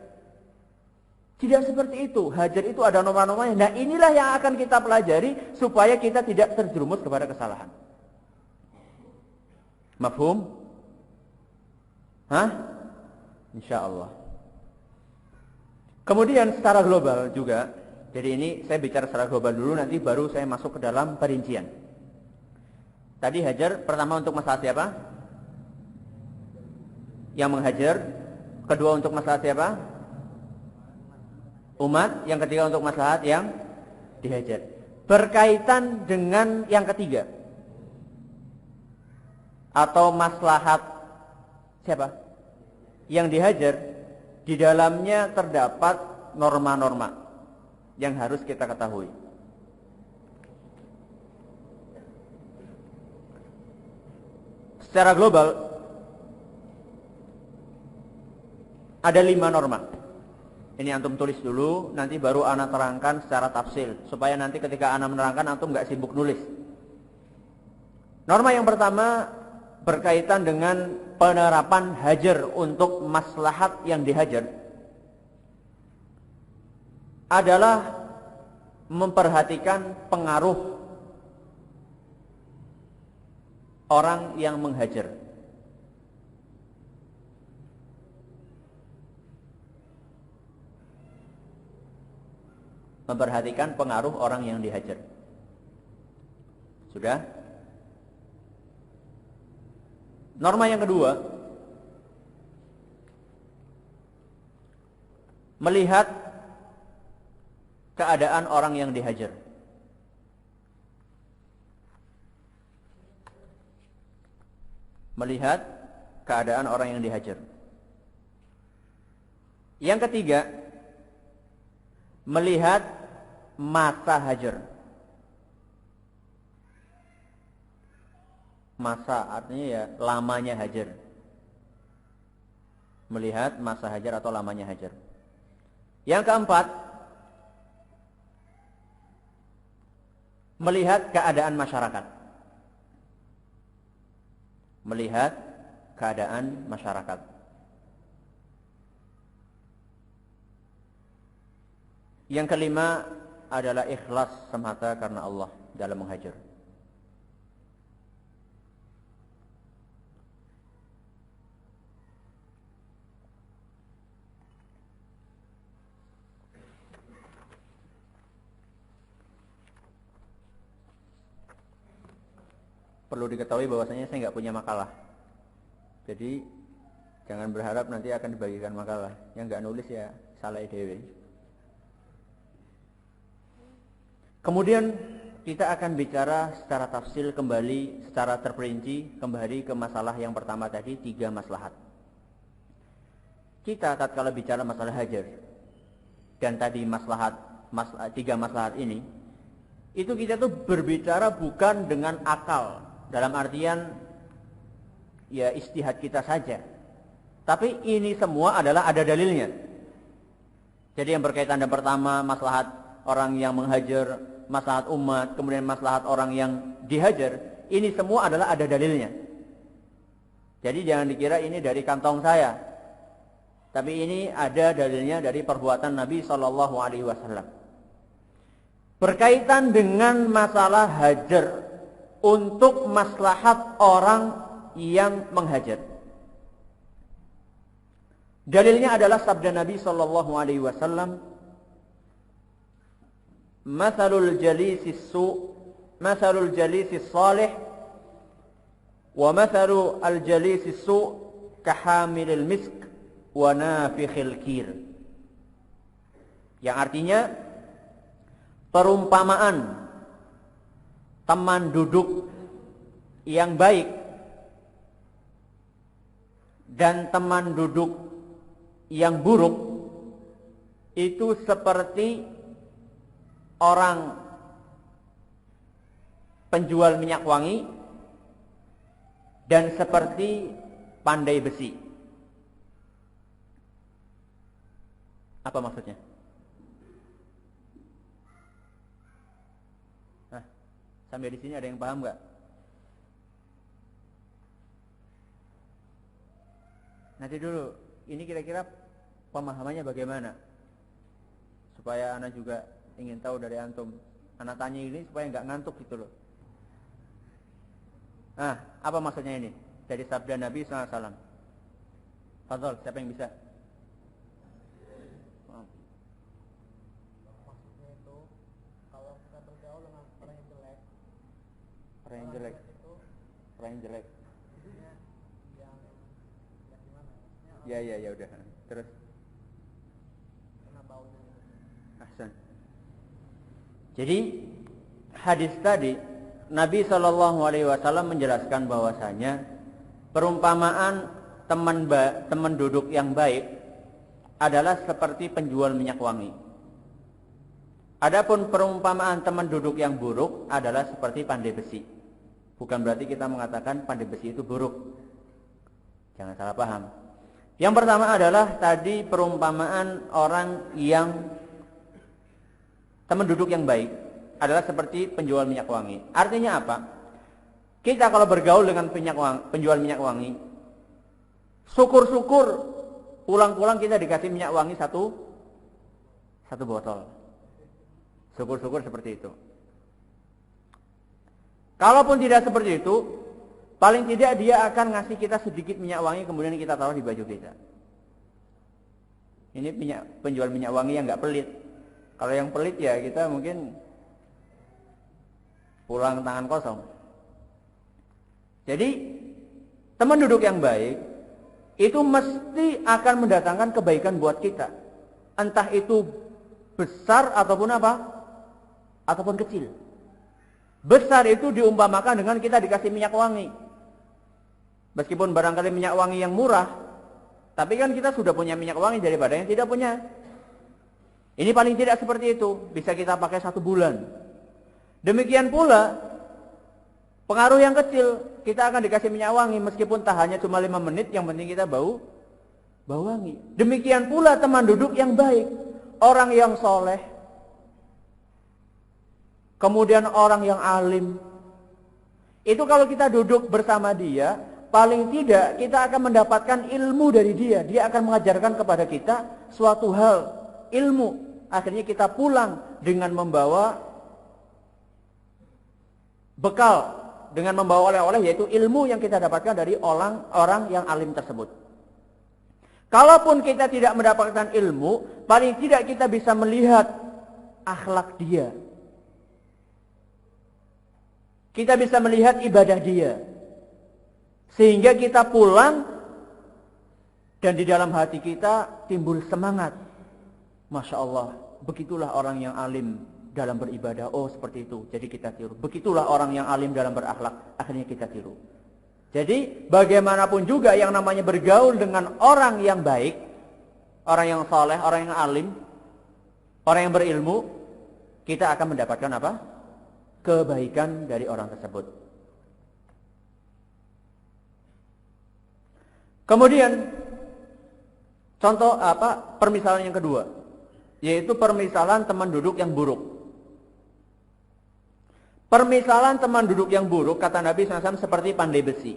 Tidak seperti itu. Hajar itu ada norma-normanya. Nah, inilah yang akan kita pelajari supaya kita tidak terjerumus kepada kesalahan. Mafhum? Hah? Insyaallah. Kemudian secara global juga. Jadi ini saya bicara secara global dulu, nanti baru saya masuk ke dalam perincian. Tadi hajar pertama untuk masalah siapa? Yang menghajar. Kedua untuk masalah siapa? Umat. Yang ketiga untuk maslahat yang dihajar. Berkaitan dengan yang ketiga atau maslahat siapa? Yang dihajar, di dalamnya terdapat norma-norma yang harus kita ketahui. Secara global ada 5 norma. Ini antum tulis dulu, nanti baru ana terangkan secara tafsil, supaya nanti ketika ana menerangkan antum nggak sibuk nulis. Norma yang pertama berkaitan dengan penerapan hajar untuk maslahat yang dihajar adalah memperhatikan pengaruh orang yang menghajar. Memperhatikan pengaruh orang yang dihajar. Sudah? Norma yang kedua, melihat keadaan orang yang dihajar. Melihat keadaan orang yang dihajar. Yang ketiga, melihat masa hajar. Masa artinya ya lamanya hajar. Melihat masa hajar atau lamanya hajar. Yang keempat, melihat keadaan masyarakat. Melihat keadaan masyarakat. Yang kelima adalah ikhlas semata karena Allah dalam menghajar. Perlu diketahui bahwasanya saya nggak punya makalah. Jadi jangan berharap nanti akan dibagikan makalah. Yang nggak nulis ya salah dewe. Kemudian kita akan bicara secara tafsil kembali, secara terperinci kembali ke masalah yang pertama tadi, 3 maslahat. Kita tatkala bicara masalah hajar dan tadi maslahat 3 maslahat ini, itu kita tuh berbicara bukan dengan akal. Dalam artian ya istihad kita saja. Tapi ini semua adalah ada dalilnya. Jadi yang berkaitan dengan pertama maslahat orang yang menghajar, maslahat umat, kemudian maslahat orang yang dihajar, ini semua adalah ada dalilnya. Jadi jangan dikira ini dari kantong saya. Tapi ini ada dalilnya dari perbuatan Nabi SAW. berkaitan dengan masalah hajar untuk maslahat orang yang menghajar. Dalilnya adalah sabda Nabi sallallahu alaihi wasallam, "Matsalul jalisis salih wa matsalu al-jalisis su' kahamilil misk wa nafikhil kir." Yang artinya, perumpamaan teman duduk yang baik dan teman duduk yang buruk itu seperti orang penjual minyak wangi dan seperti pandai besi. Apa maksudnya? Nah, sampai di sini ada yang paham nggak? Nanti dulu, ini kira-kira pemahamannya bagaimana? Supaya anak juga ingin tahu dari antum. Anak tanya ini supaya nggak ngantuk gitu loh. Nah, apa maksudnya ini? Dari sabda Nabi SAW. Fadhol, siapa yang bisa? Maksudnya itu, kalau kita bergaul dengan orang yang jelek, Orang yang jelek. maksudnya yang gimana? Maksudnya Ya udah. Terus. kena baunya. Ahsan. Jadi hadis tadi Nabi Shallallahu Alaihi Wasallam menjelaskan bahwasanya perumpamaan teman duduk yang baik adalah seperti penjual minyak wangi. Adapun perumpamaan teman duduk yang buruk adalah seperti pandai besi. Bukan berarti kita mengatakan pandai besi itu buruk. Jangan salah paham. Yang pertama adalah tadi perumpamaan orang yang teman duduk yang baik adalah seperti penjual minyak wangi. Artinya apa? Kita kalau bergaul dengan penjual minyak wangi, syukur-syukur pulang-pulang kita dikasih minyak wangi satu botol. Syukur-syukur seperti itu. Kalaupun tidak seperti itu, paling tidak dia akan ngasih kita sedikit minyak wangi kemudian kita taruh di baju kita. Ini penjual minyak wangi yang nggak pelit. Kalau yang pelit ya kita mungkin pulang tangan kosong. Jadi teman duduk yang baik itu mesti akan mendatangkan kebaikan buat kita. Entah itu besar ataupun apa? Ataupun kecil. Besar itu diumpamakan dengan kita dikasih minyak wangi. Meskipun barangkali minyak wangi yang murah, tapi kan kita sudah punya minyak wangi daripada yang tidak punya. Ini paling tidak seperti itu, bisa kita pakai 1 bulan. Demikian pula, pengaruh yang kecil, kita akan dikasih minyak wangi, meskipun tahannya cuma 5 menit, yang penting kita bau wangi. Demikian pula teman duduk yang baik, orang yang soleh, kemudian orang yang alim. Itu kalau kita duduk bersama dia, paling tidak kita akan mendapatkan ilmu dari dia. Dia akan mengajarkan kepada kita suatu hal, ilmu. Akhirnya kita pulang dengan membawa bekal, dengan membawa oleh-oleh, yaitu ilmu yang kita dapatkan dari orang yang alim tersebut. Kalaupun kita tidak mendapatkan ilmu, paling tidak kita bisa melihat akhlak dia. Kita bisa melihat ibadah dia. Sehingga kita pulang dan di dalam hati kita timbul semangat. Masya Allah, begitulah orang yang alim dalam beribadah. Oh seperti itu, jadi kita tiru. Begitulah orang yang alim dalam berakhlak, akhirnya kita tiru. Jadi bagaimanapun juga yang namanya bergaul dengan orang yang baik, orang yang saleh, orang yang alim, orang yang berilmu, kita akan mendapatkan apa? Kebaikan dari orang tersebut. Kemudian contoh permisalan yang kedua, yaitu permisalan teman duduk yang buruk. Permisalan teman duduk yang buruk, kata Nabi SAW, seperti pandai besi.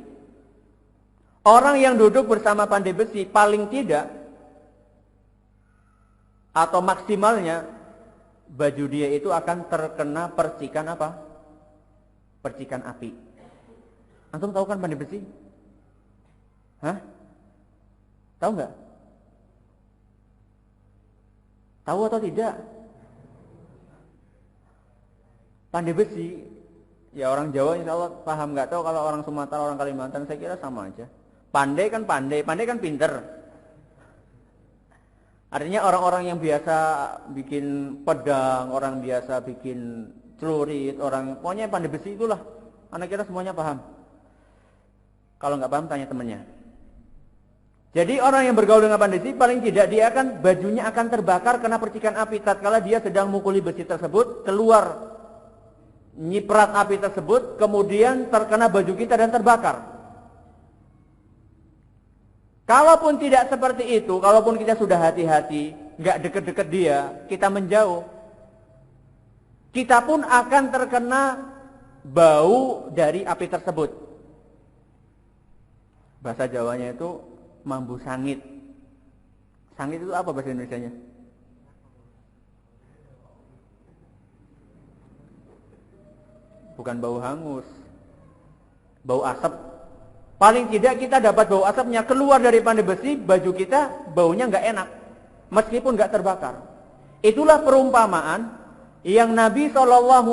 Orang yang duduk bersama pandai besi paling tidak atau maksimalnya baju dia itu akan terkena percikan apa? Percikan api. Antum tahu kan pandai besi? Hah? Tahu nggak? Tahu atau tidak? Pandai besi, ya orang Jawa insya Allah paham, nggak tahu kalau orang Sumatera, orang Kalimantan saya kira sama aja. Pandai kan pinter. Artinya orang-orang yang biasa bikin pedang, orang biasa bikin celurit, pokoknya pandai besi itulah. Anak kira semuanya paham. Kalau nggak paham tanya temannya. Jadi orang yang bergaul dengan pandai besi paling tidak dia akan bajunya akan terbakar kena percikan api tatkala dia sedang mukuli besi tersebut, keluar nyiprat api tersebut, kemudian terkena baju kita dan terbakar. Kalaupun tidak seperti itu, kalaupun kita sudah hati-hati, nggak deket-deket dia, kita menjauh, kita pun akan terkena bau dari api tersebut. Bahasa Jawanya itu mambu sangit. Sangit itu apa bahasa Indonesianya? Bukan bau hangus, bau asap. Paling tidak kita dapat bau asapnya keluar dari pandai besi, baju kita baunya nggak enak, meskipun nggak terbakar. Itulah perumpamaan yang Nabi SAW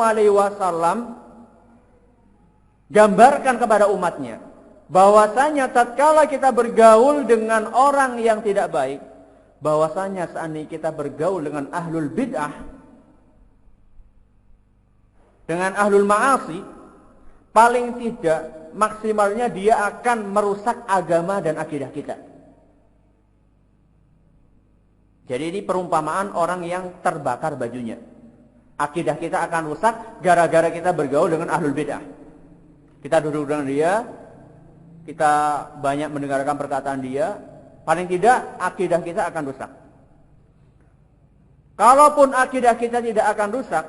gambarkan kepada umatnya, bahwasanya tatkala kita bergaul dengan orang yang tidak baik, bahwasanya seandainya kita bergaul dengan ahlul bid'ah, dengan ahlul ma'asi, paling tidak maksimalnya dia akan merusak agama dan akidah kita. Jadi ini perumpamaan orang yang terbakar bajunya. Akidah kita akan rusak gara-gara kita bergaul dengan ahlul bid'ah. Kita duduk dengan dia, kita banyak mendengarkan perkataan dia, paling tidak akidah kita akan rusak. Kalaupun akidah kita tidak akan rusak,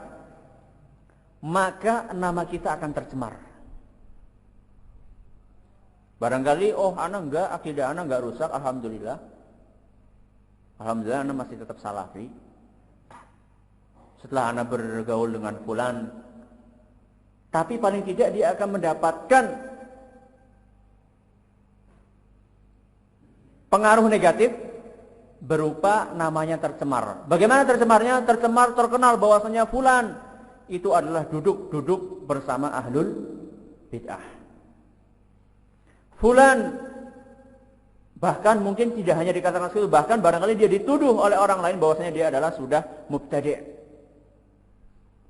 maka nama kita akan tercemar. Barangkali, akidah anak enggak rusak, alhamdulillah. Alhamdulillah anak masih tetap salafi. Setelah anak bergaul dengan fulan, tapi paling tidak dia akan mendapatkan pengaruh negatif berupa namanya tercemar. Bagaimana tercemarnya? Tercemar terkenal bahwasanya fulan itu adalah duduk bersama ahlul bid'ah. Fulan, bahkan mungkin tidak hanya dikatakan seperti itu, bahkan barangkali dia dituduh oleh orang lain bahwasanya dia adalah sudah mubtadi'.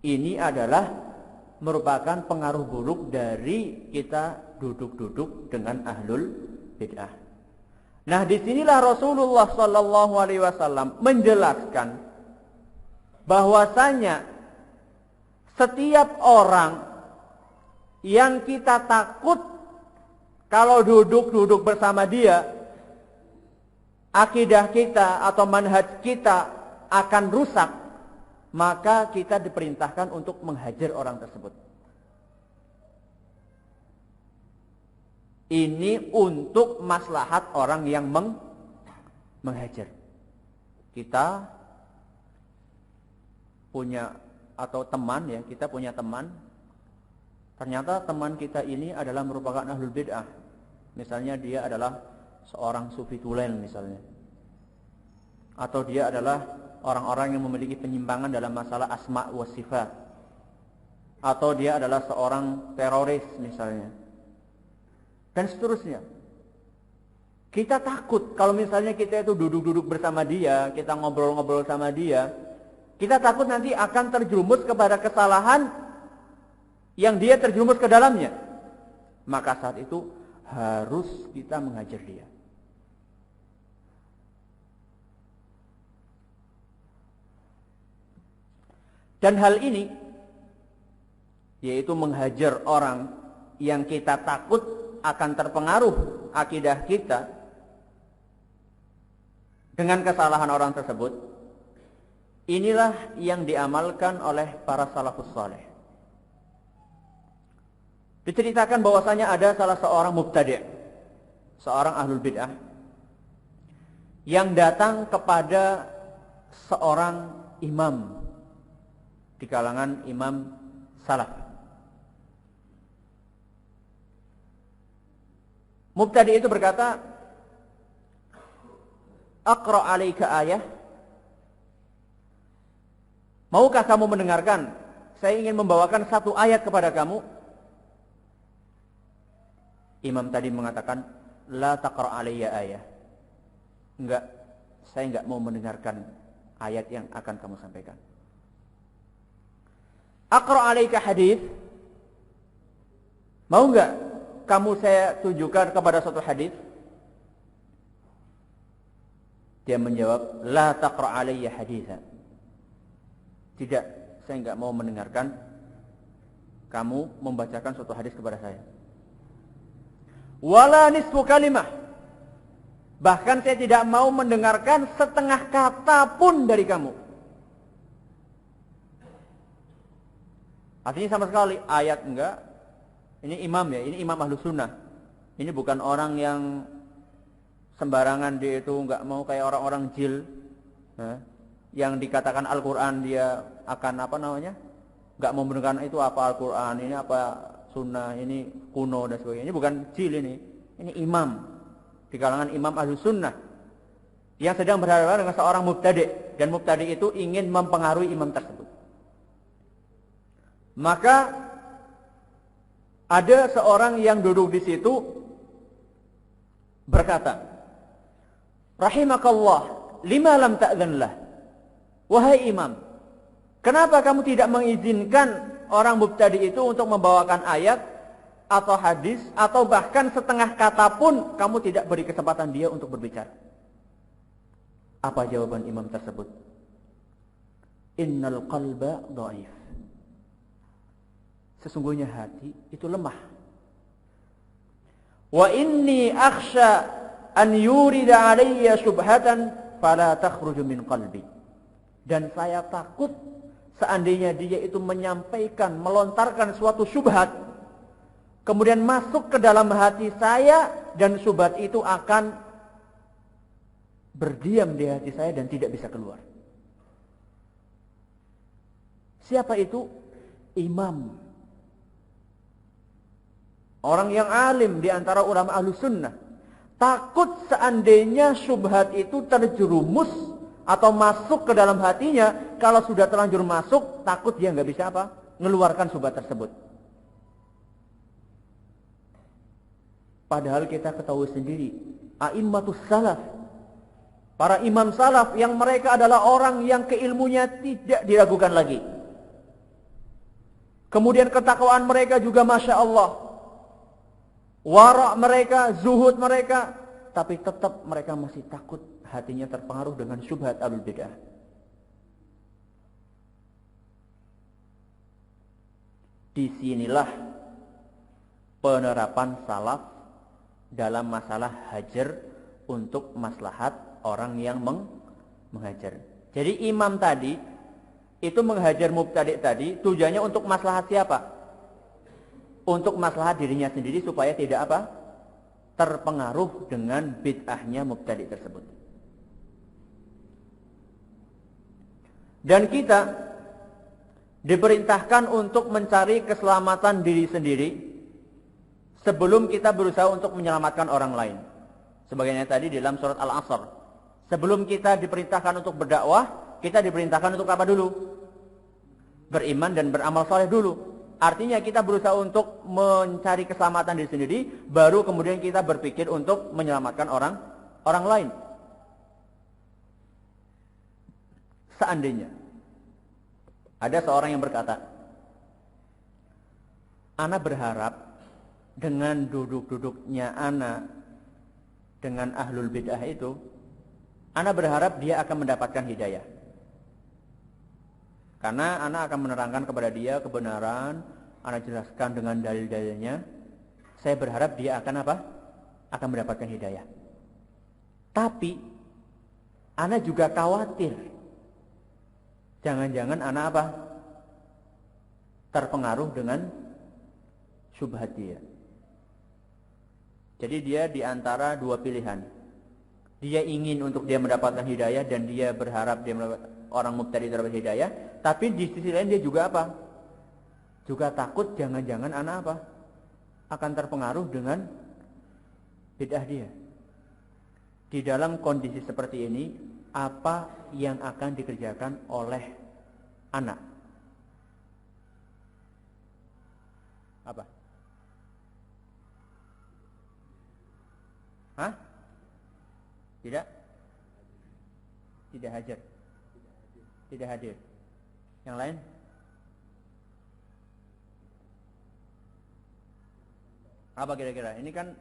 Ini adalah merupakan pengaruh buruk dari kita duduk-duduk dengan ahlul bid'ah. Nah, disinilah Rasulullah Sallallahu Alaihi Wasallam menjelaskan bahwasanya setiap orang yang kita takut kalau duduk bersama dia, akidah kita atau manhaj kita akan rusak, maka kita diperintahkan untuk menghajar orang tersebut. Ini untuk maslahat orang yang menghajar. Kita punya atau teman ya, kita punya teman. Ternyata teman kita ini adalah merupakan ahlul bid'ah. Misalnya dia adalah seorang sufi tulen misalnya. Atau dia adalah orang-orang yang memiliki penyimpangan dalam masalah asma wa sifat. Atau dia adalah seorang teroris misalnya. Dan seterusnya. Kita takut kalau misalnya kita itu duduk-duduk bersama dia, kita ngobrol-ngobrol sama dia, kita takut nanti akan terjerumus kepada kesalahan yang dia terjerumus ke dalamnya. Maka saat itu harus kita menghajar dia. Dan hal ini, yaitu menghajar orang yang kita takut akan terpengaruh akidah kita dengan kesalahan orang tersebut, inilah yang diamalkan oleh para salafus saleh. Diceritakan bahwasanya ada salah seorang mubtadi', seorang ahlul bid'ah, yang datang kepada seorang imam di kalangan imam salaf. Mubtadi itu berkata, "Aqra 'alaika ayah." Maukah kamu mendengarkan? Saya ingin membawakan satu ayat kepada kamu. Imam tadi mengatakan, "La taqra 'alayya ayah." Enggak, saya enggak mau mendengarkan ayat yang akan kamu sampaikan. "Aqra 'alaika hadits." Mau enggak kamu saya tunjukkan kepada suatu hadis? Dia menjawab, "La taqra 'alayya haditsan." Tidak, saya enggak mau mendengarkan kamu membacakan suatu hadis kepada saya. "Wala nisfu kalimah." Bahkan saya tidak mau mendengarkan setengah kata pun dari kamu. Artinya sama sekali ayat enggak. Ini imam ya, ini imam Ahlus Sunnah. Ini bukan orang yang sembarangan dia itu enggak mau kayak orang-orang jil. Yang dikatakan Al-Quran dia akan enggak mau mendengarkan itu apa Al-Quran, ini apa Sunnah, ini kuno dan sebagainya. Ini bukan jil ini. Ini imam di kalangan imam Ahlus Sunnah yang sedang berhadapan dengan seorang mubtadi, dan mubtadi itu ingin mempengaruhi imam tersebut. Maka ada seorang yang duduk di situ berkata, "Rahimakallah, lima lam ta'dzan lah." Wahai imam, kenapa kamu tidak mengizinkan orang mubtadi itu untuk membawakan ayat atau hadis atau bahkan setengah kata pun kamu tidak beri kesempatan dia untuk berbicara? Apa jawaban imam tersebut? "Innal qalba dhaif." Sesungguhnya hati itu lemah. "Wa inni akhsha an yurida alayya syubhatan fala takhruju min qalbi." Dan saya takut seandainya dia itu menyampaikan, melontarkan suatu syubhat, kemudian masuk ke dalam hati saya, dan syubhat itu akan berdiam di hati saya dan tidak bisa keluar. Siapa itu? Imam. Orang yang alim di antara ulama Ahlus Sunnah. Takut seandainya syubhat itu terjerumus atau masuk ke dalam hatinya. Kalau sudah terlanjur masuk, takut dia nggak bisa mengeluarkan syubhat tersebut. Padahal kita ketahui sendiri, a'immatus salaf, para imam salaf yang mereka adalah orang yang keilmunya tidak diragukan lagi. Kemudian ketakwaan mereka juga Masya Allah. Wara' mereka, zuhud mereka, tapi tetap mereka masih takut hatinya terpengaruh dengan syubhat ahlul bid'ah. Disinilah penerapan salaf dalam masalah hajar untuk maslahat orang yang menghajar. Jadi imam tadi itu menghajar mubtadi tadi tujuannya untuk maslahat siapa? Untuk maslahat dirinya sendiri supaya tidak terpengaruh dengan bid'ahnya mubtadi tersebut. Dan kita diperintahkan untuk mencari keselamatan diri sendiri sebelum kita berusaha untuk menyelamatkan orang lain. Sebagaimana tadi di dalam surat Al-Asr. Sebelum kita diperintahkan untuk berdakwah, kita diperintahkan untuk apa dulu? Beriman dan beramal saleh dulu. Artinya kita berusaha untuk mencari keselamatan diri sendiri, baru kemudian kita berpikir untuk menyelamatkan orang lain. Seandainya ada seorang yang berkata, "Ana berharap dengan duduk-duduknya ana dengan ahlul bid'ah itu, ana berharap dia akan mendapatkan hidayah. Karena ana akan menerangkan kepada dia kebenaran, ana jelaskan dengan dalil-dalilnya. Saya berharap dia akan akan mendapatkan hidayah. Tapi ana juga khawatir, jangan-jangan ana terpengaruh dengan syubhat dia. Jadi dia di antara dua pilihan. Dia ingin untuk dia mendapatkan hidayah dan dia berharap dia orang mubtadi dapat hidayah, tapi di sisi lain dia juga apa? Juga takut jangan-jangan anak apa? Akan terpengaruh dengan bid'ah dia. Di dalam kondisi seperti ini, apa yang akan dikerjakan oleh anak? Apa? Hah? Tidak? Tidak hajar. Tidak hadir. Yang lain? Apa kira-kira? Ini kan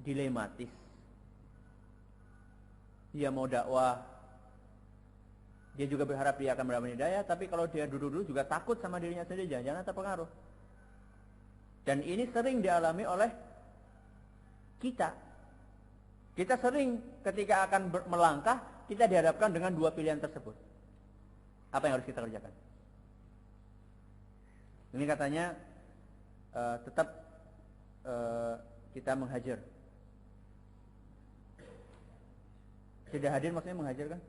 dilematis. Dia mau dakwah, dia juga berharap dia akan mendapat hidayah, tapi kalau dia dulu-dulu juga takut sama dirinya sendiri, jangan terpengaruh. Dan ini sering dialami oleh kita. Kita sering ketika akan melangkah, kita dihadapkan dengan dua pilihan tersebut. Apa yang harus kita kerjakan? Ini katanya tetap kita menghajar. Tidak hadir maksudnya menghajar kan?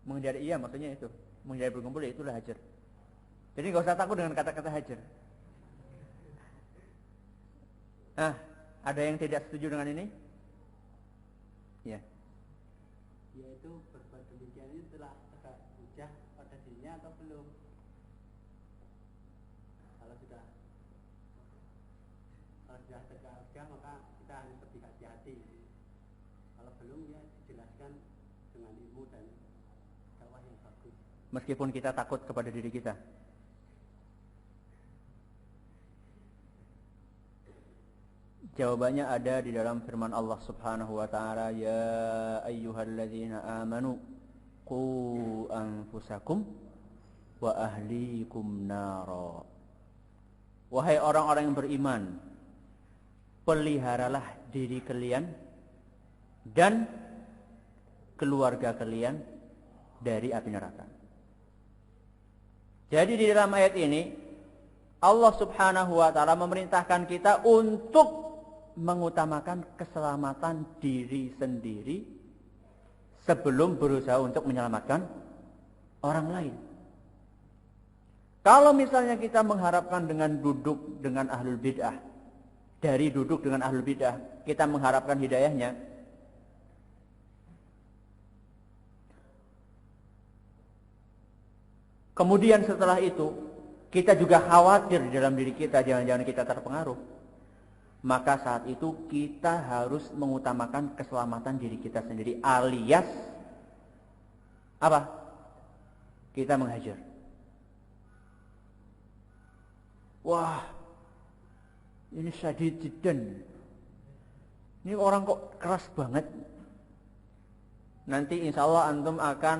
Menghindari, iya maksudnya itu. Menghindari berkumpul, ya itulah hajar. Jadi nggak usah takut dengan kata-kata hajar. Nah, ada yang tidak setuju dengan ini? Ya. Yaitu berbuat demikian ini telah tegak hujah pada dirinya atau belum? Kalau sudah tegak hujah, maka kita harus berhati-hati. Kalau belum, ya dijelaskan dengan ilmu dan dakwah yang bagus. Meskipun kita takut kepada diri kita. Jawabannya ada di dalam firman Allah Subhanahu wa taala, ya ayyuhalladzina amanu qu anfusakum wa ahlikum nara. Wahai orang-orang yang beriman, peliharalah diri kalian dan keluarga kalian dari api neraka. Jadi di dalam ayat ini Allah Subhanahu wa taala memerintahkan kita untuk mengutamakan keselamatan diri sendiri sebelum berusaha untuk menyelamatkan orang lain. Kalau misalnya kita mengharapkan dengan duduk dengan ahlul bid'ah, dari duduk dengan ahlul bid'ah kita mengharapkan hidayahnya, kemudian setelah itu kita juga khawatir di dalam diri kita jangan-jangan kita terpengaruh, maka saat itu kita harus mengutamakan keselamatan diri kita sendiri, alias apa? Kita menghajar. Wah, ini syadid jiddan. Ini orang kok keras banget. Nanti insya Allah antum akan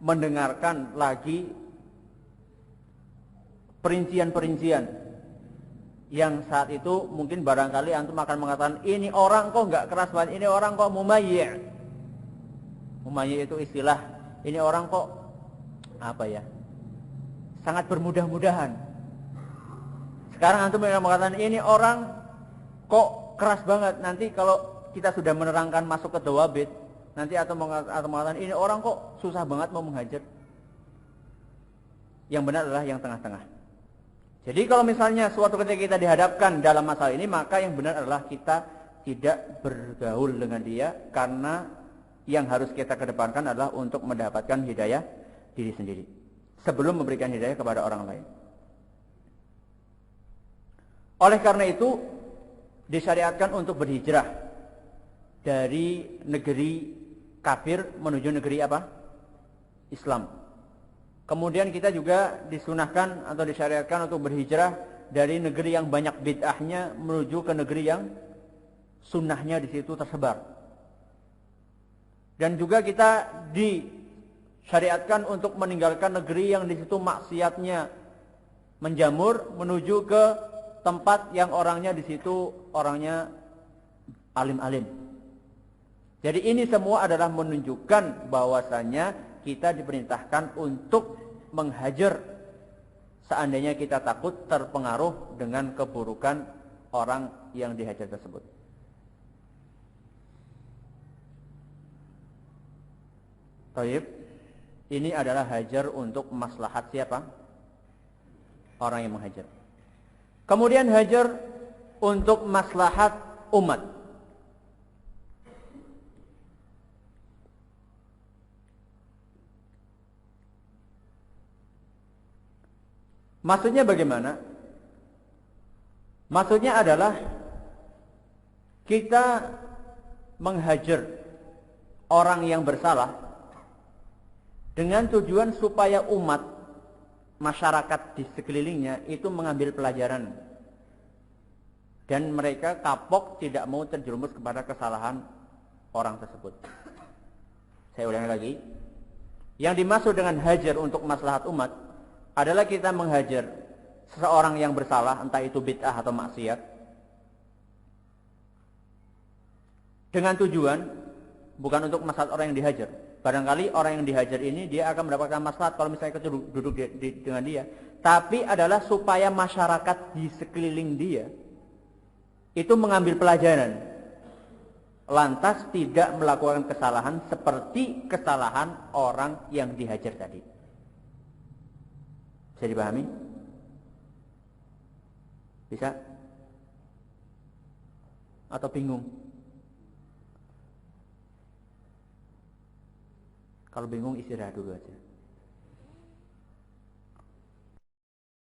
mendengarkan lagi perincian-perincian yang saat itu mungkin barangkali antum akan mengatakan ini orang kok nggak keras banget, ini orang kok mumayyi'. Mumayyi' itu istilah, ini orang kok apa ya, sangat bermudah-mudahan. Sekarang antum akan mengatakan ini orang kok keras banget. Nanti kalau kita sudah menerangkan masuk ke dawabit, nanti atau mengatakan ini orang kok susah banget mau menghajar. Yang benar adalah yang tengah-tengah. Jadi kalau misalnya suatu ketika kita dihadapkan dalam masalah ini, maka yang benar adalah kita tidak bergaul dengan dia, karena yang harus kita kedepankan adalah untuk mendapatkan hidayah diri sendiri sebelum memberikan hidayah kepada orang lain. Oleh karena itu disyariatkan untuk berhijrah dari negeri kafir menuju negeri apa? Islam. Kemudian kita juga disunahkan atau disyariatkan untuk berhijrah dari negeri yang banyak bid'ahnya menuju ke negeri yang sunnahnya di situ tersebar. Dan juga kita disyariatkan untuk meninggalkan negeri yang di situ maksiatnya menjamur menuju ke tempat yang orangnya di situ orangnya alim-alim. Jadi ini semua adalah menunjukkan bahwasannya kita diperintahkan untuk menghajar seandainya kita takut terpengaruh dengan keburukan orang yang dihajar tersebut. Taib. Ini adalah hajar untuk maslahat siapa? Orang yang menghajar. Kemudian hajar untuk maslahat umat. Maksudnya bagaimana? Maksudnya adalah kita menghajar orang yang bersalah dengan tujuan supaya umat, masyarakat di sekelilingnya itu mengambil pelajaran dan mereka kapok, tidak mau terjerumus kepada kesalahan orang tersebut. Saya ulangi lagi. Yang dimaksud dengan hajar untuk maslahat umat adalah kita menghajar seseorang yang bersalah, entah itu bid'ah atau maksiat, dengan tujuan bukan untuk maslahat orang yang dihajar. Barangkali orang yang dihajar ini dia akan mendapatkan maslahat kalau misalnya kita duduk dengan dia, tapi adalah supaya masyarakat di sekeliling dia itu mengambil pelajaran, lantas tidak melakukan kesalahan seperti kesalahan orang yang dihajar tadi. Bisa dipahami? Bisa? Atau bingung? Kalau bingung istirahat dulu aja.